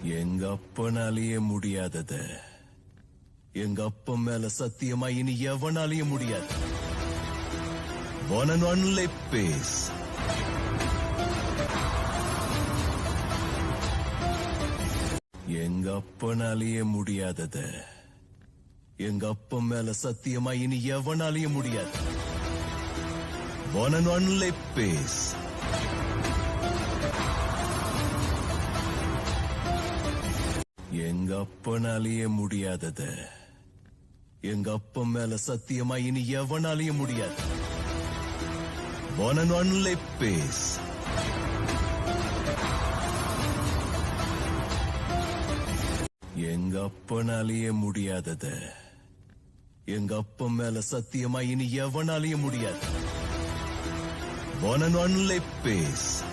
எங்க அப்பனாலேயே முடியாதத எங்க அப்பன் மேல சத்தியமா இனி எவனாலேயே முடியாது. One and only peace. எங்க அப்பனாலேயே முடியாதத எங்க அப்பன் மேல சத்தியமா இனி எவனாலேயே முடியாது. One and only peace. எங்க அப்பனாலேயே முடியாதத எங்க அப்பன் மேல சத்தியமா இனி எவனாலேயே முடியாது. One and only peace. எங்க அப்பனாலேயே முடியாதத எங்க அப்பன் மேல சத்தியமா இனி எவனாலேயே முடியாது. One and only peace.